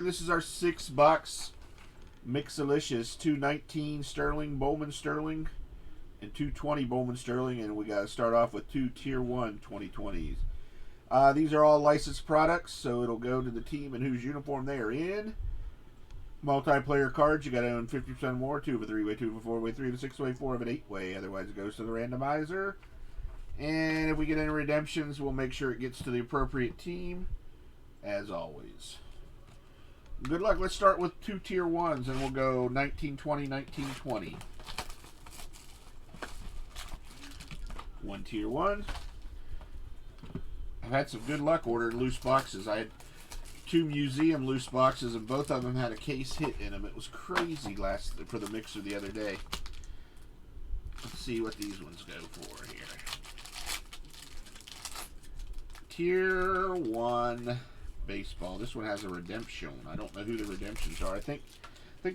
This is our 6-box Mixalicious 219 Sterling, Bowman Sterling, and 220 Bowman Sterling, and we got to start off with 2 Tier 1 2020s. These are all licensed products, so it'll go to the team and whose uniform they are in. Multiplayer cards, you got to own 50% more, 2 of a 3-way, 2 of a 4-way, 3 of a 6-way, 4 of an 8-way. Otherwise, it goes to the randomizer. And if we get any redemptions, we'll make sure it gets to the appropriate team, as always. Good luck. Let's start with 2 Tier 1s, and we'll go 1920, 1920. 1 Tier 1. I've had some good luck ordering loose boxes. I had 2 museum loose boxes, and both of them had a case hit in them. It was crazy for the mixer the other day. Let's see what these ones go for here. Tier 1 baseball. This one has a redemption. I don't know who the redemptions are. I think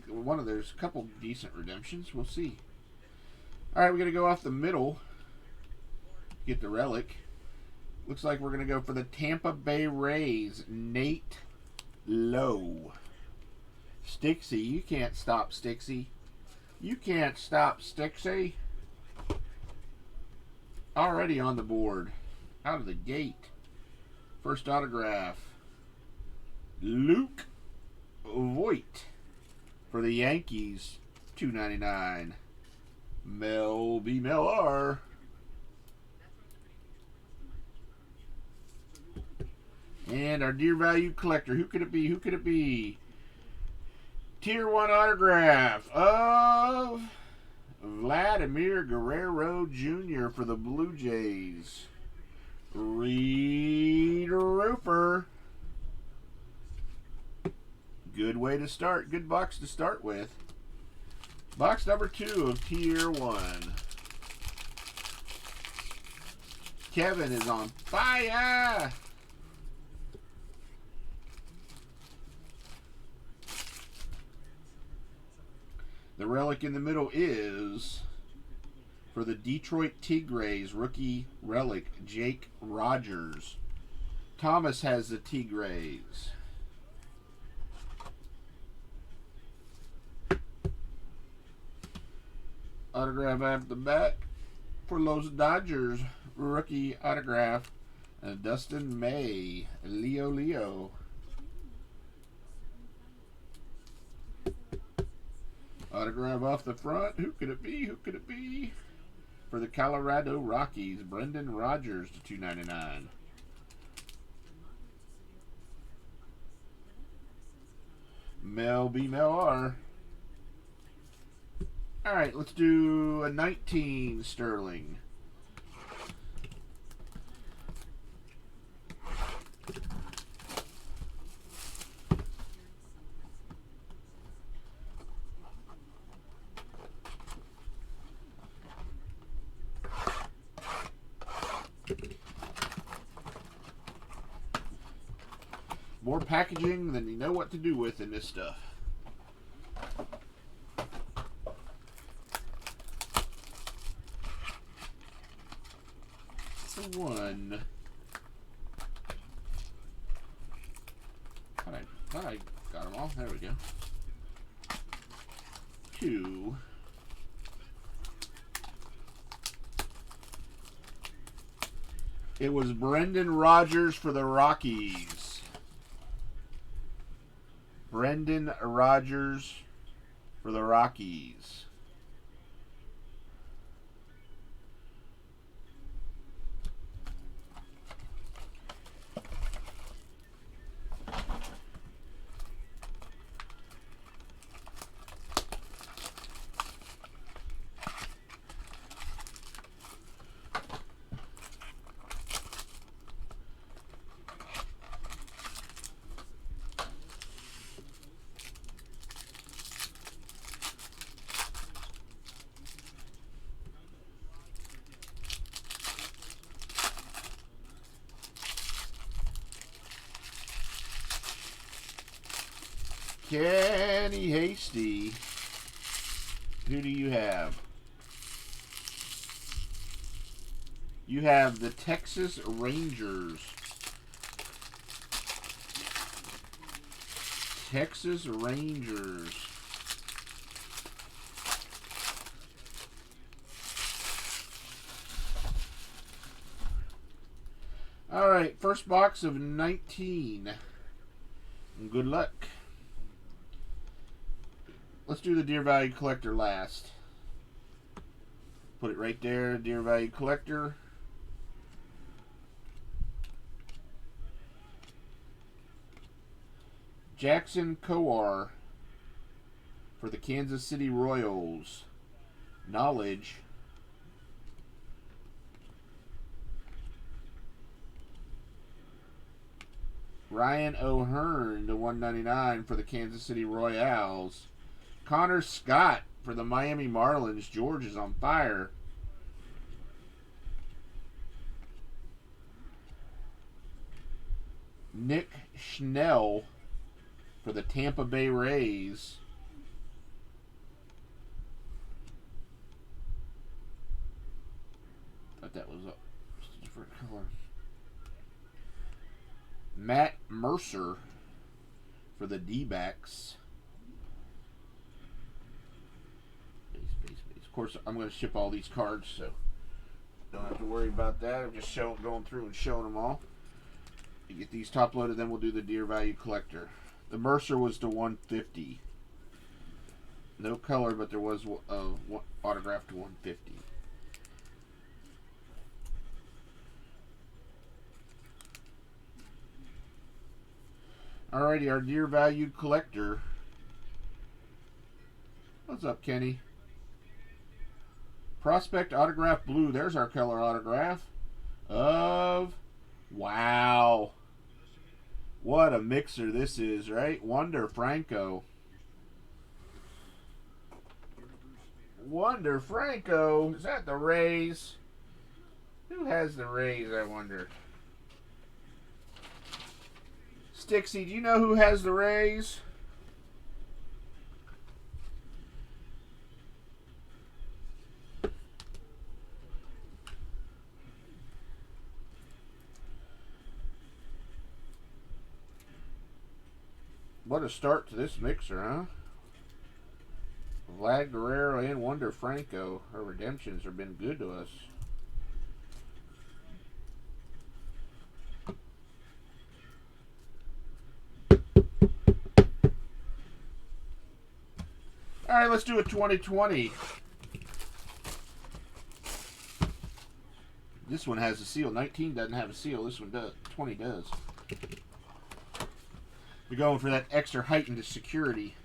one of there's a couple decent redemptions. We'll see. All right, we're gonna go off the middle. Get the relic. Looks like we're gonna go for the Tampa Bay Rays. Nate Lowe. Stixie, you can't stop Stixie. You can't stop Stixie. Already on the board. Out of the gate. First autograph. Luke Voit for the Yankees, $2.99. Mel B. Mel R. And our dear value collector. Who could it be? Who could it be? Tier 1 autograph of Vladimir Guerrero Jr. for the Blue Jays. Reed Roofer. Good way to start. Good box to start with. Box number 2 of Tier 1. Kevin is on fire. The relic in the middle is for the Detroit Tigres rookie relic, Jake Rogers. Thomas has the Tigres. Autograph at the back for Los Dodgers, rookie autograph, Dustin May, Leo. Autograph off the front. Who could it be? Who could it be? For the Colorado Rockies, Brendan Rodgers to $2.99. Mel B. Mel R. All right, let's do a 19 Sterling. More packaging than you know what to do with in this stuff. One. Thought I got them all. There we go. 2. It was Brendan Rodgers for the Rockies. Brendan Rodgers for the Rockies. Kenny Hasty. Who do you have? You have the Texas Rangers. Texas Rangers. All right, first box of 19. Good luck. Let's do the Deer Value Collector last. Put it right there, Deer Value Collector. Jackson Kowar for the Kansas City Royals. Knowledge. Ryan O'Hearn to 199 for the Kansas City Royals. Connor Scott for the Miami Marlins. George is on fire. Nick Schnell for the Tampa Bay Rays. Thought that was a different color. Matt Mercer for the D-backs. Of course, I'm going to ship all these cards, so don't have to worry about that. I'm just going through and showing them all. You get these top loaded, then we'll do the Deer Value Collector. The Mercer was to 150. No color, but there was autograph to 150. Alrighty, our Deer Value Collector. What's up, Kenny? Prospect Autograph Blue. There's our color autograph of... Wow. What a mixer this is, right? Wander Franco. Wander Franco. Is that the Rays? Who has the Rays, I wonder? Stixie, do you know who has the Rays? What a start to this mixer, huh? Vlad Guerrero and Wander Franco. Our redemptions have been good to us. All right, let's do a 2020. This one has a seal. 19 doesn't have a seal. This one does. 20 does. We're going for that extra heightened security.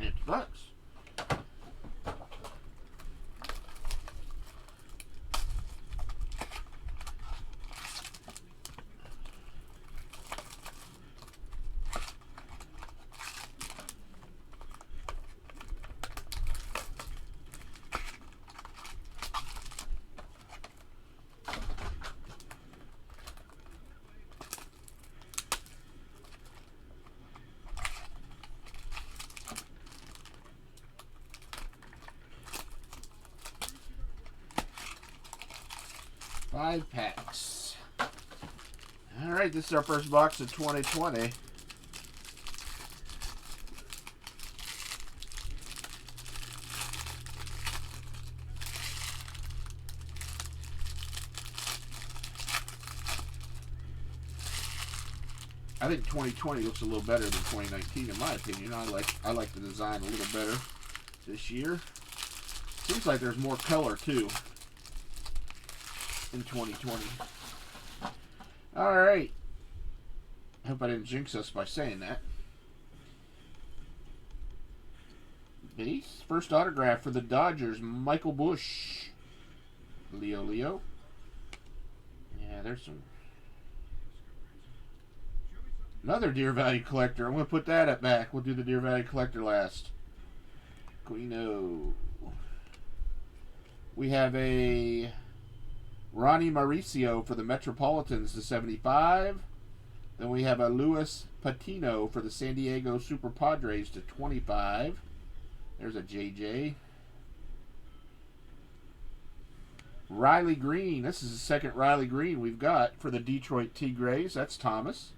$50. 5 packs. All right, this is our first box of 2020. I think 2020 looks a little better than 2019, in my opinion. I like the design a little better this year. Seems like there's more color too in 2020. All right. I hope I didn't jinx us by saying that. Base. First autograph for the Dodgers, Michael Busch. Leo. Yeah, there's some. Another Deer Value Collector. I'm going to put that at back. We'll do the Deer Value Collector last. Guino. We have a Ronnie Mauricio for the Metropolitans to 75. Then we have a Luis Patino for the San Diego Super Padres to 25. There's a JJ. Riley Green. This is the second Riley Green we've got for the Detroit Tigres. That's Thomas.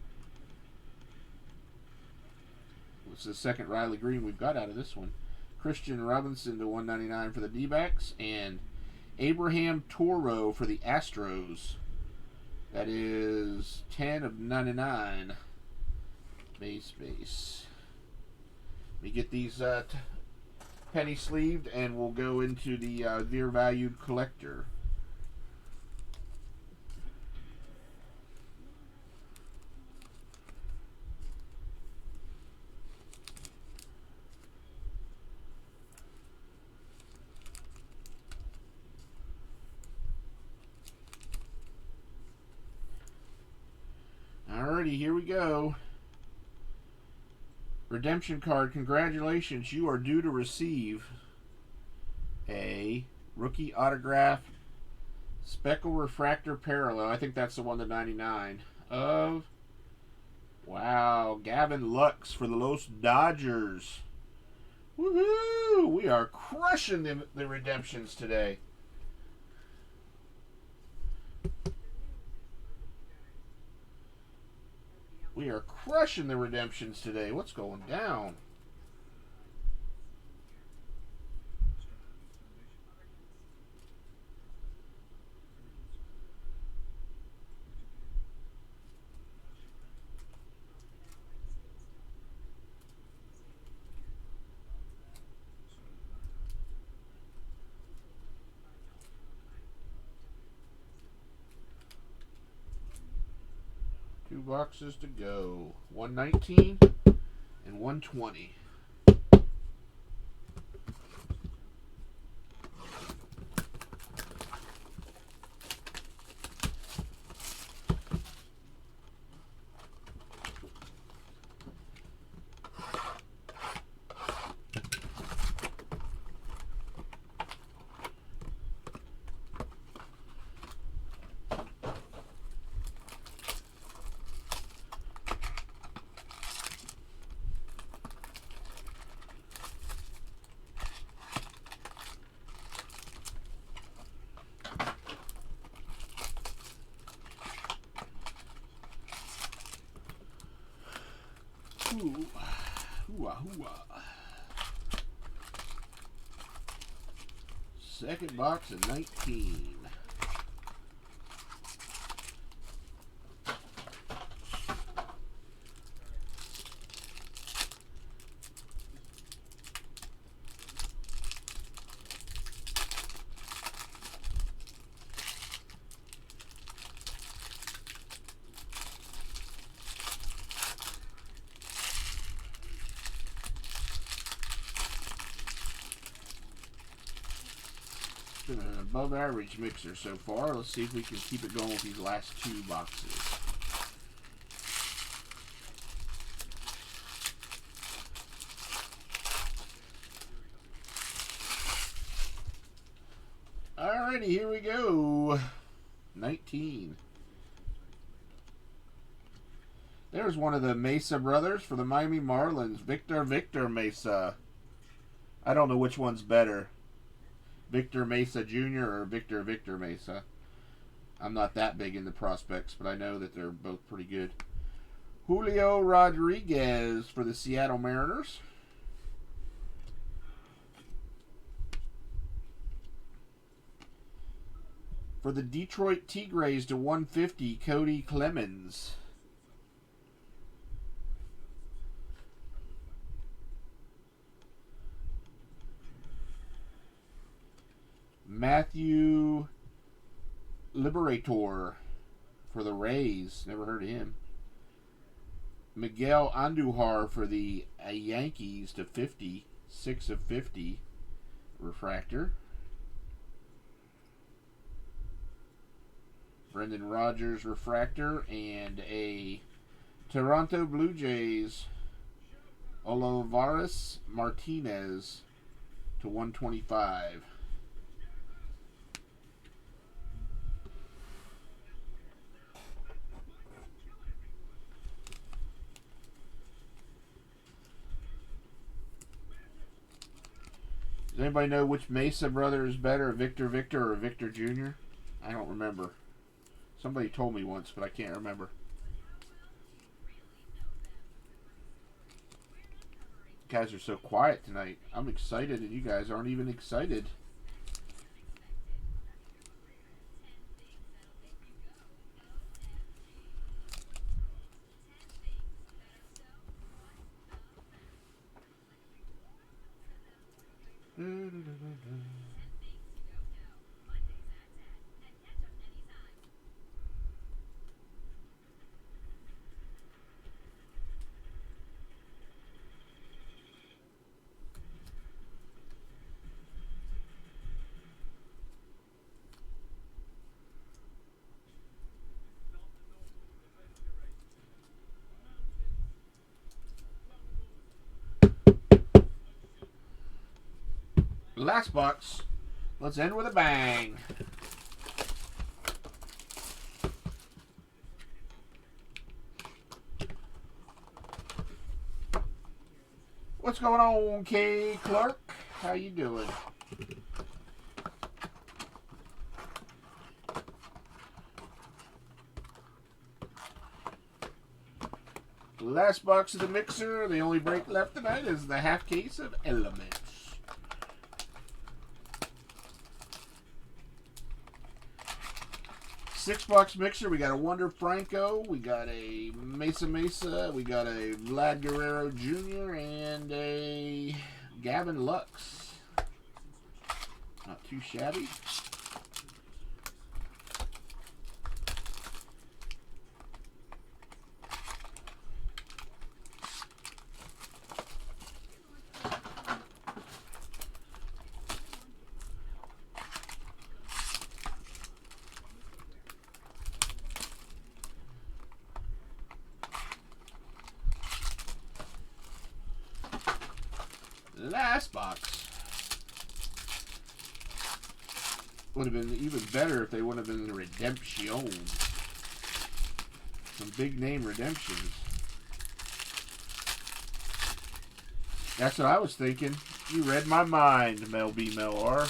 It's the second Riley Green we've got out of this one. Christian Robinson to 199 for the D-backs. And Abraham Toro for the Astros. That is 10 of 99. Base. Let me get these penny sleeved, and we'll go into the dear valued collector. Alrighty, here we go. Redemption card, congratulations. You are due to receive a rookie autograph Speckle Refractor Parallel. I think that's the one to 99 of, wow, Gavin Lux for the Los Dodgers. Woohoo! We are crushing the redemptions today. We are crushing the redemptions today. What's going down? Two boxes to go. 119 and 120. Hooah. Second box of 19. Been an above average mixer so far. Let's see if we can keep it going with these last two boxes. Alrighty, here we go. 19. There's one of the Mesa brothers for the Miami Marlins. Victor Mesa. I don't know which one's better. Victor Mesa Jr. or Victor Mesa. I'm not that big in the prospects, but I know that they're both pretty good. Julio Rodriguez for the Seattle Mariners. For the Detroit Tigres to 150, Cody Clemens. Matthew Liberator for the Rays. Never heard of him. Miguel Andujar for the Yankees to 50. 6 of 50 refractor. Brendan Rodgers refractor. And a Toronto Blue Jays Olivares Martinez to 125. Does anybody know which Mesa brother is better, Victor Victor or Victor Jr.? I don't remember. Somebody told me once, but I can't remember. You guys are so quiet tonight. I'm excited, and you guys aren't even excited. Last box. Let's end with a bang. What's going on, K. Clark? How you doing? Last box of the mixer. The only break left tonight is the half case of Elements. Six-box mixer. We got a Wonder Franco. We got a Mesa Mesa. We got a Vlad Guerrero Jr. and a Gavin Lux. Not too shabby. Last box. Would have been even better if they would have been the Redemption. Some big name redemptions. That's what I was thinking. You read my mind, Mel B. Mel R.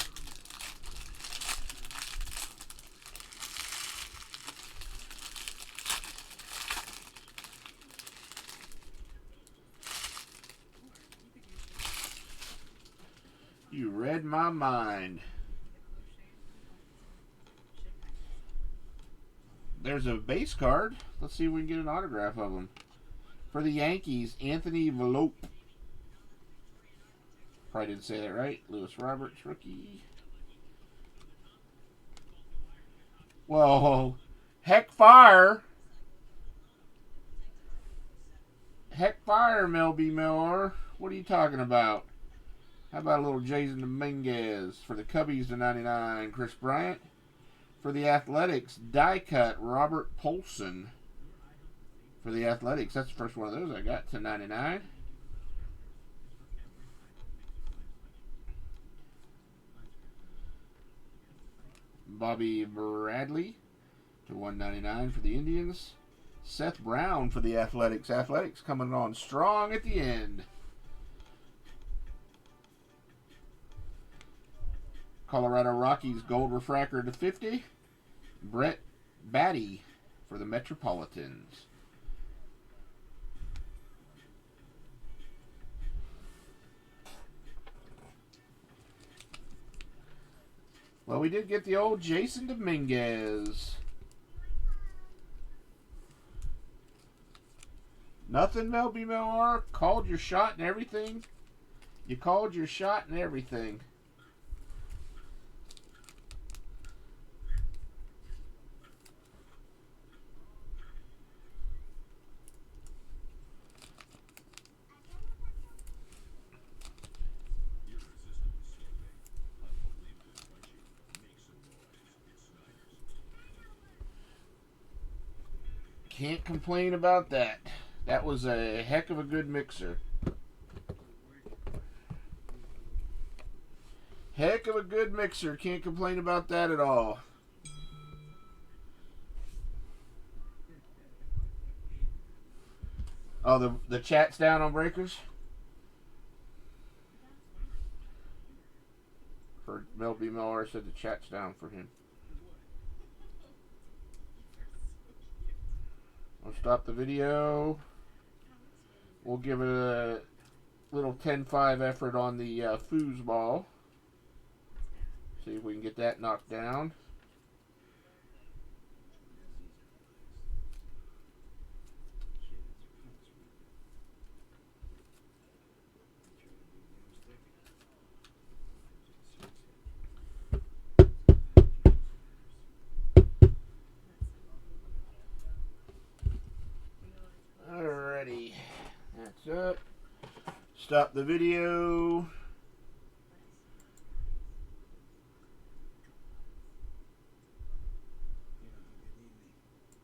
You read my mind. There's a base card. Let's see if we can get an autograph of him. For the Yankees, Anthony Volpe. Probably didn't say that right. Lewis Roberts, rookie. Whoa. Heck fire. Heck fire, Mel B. Miller. What are you talking about? How about a little Jason Dominguez for the Cubbies /99, Chris Bryant. For the Athletics, die cut Robert Polson. For the Athletics, that's the first one of those I got /99. Bobby Bradley /199 for the Indians. Seth Brown for the Athletics. Athletics coming on strong at the end. Colorado Rockies gold refractor /50. Brett Baty for the Metropolitans. Well, we did get the old Jason Dominguez. Nothing, Mel B. Mel R. Called your shot and everything. You called your shot and everything. Can't complain about that. That was a heck of a good mixer. Heck of a good mixer. Can't complain about that at all. Oh, the chat's down on Breakers? Mel B. Miller said the chat's down for him. I'll stop the video. We'll give it a little 10-5 effort on the foosball. See if we can get that knocked down. Alrighty, that's up. Stop the video.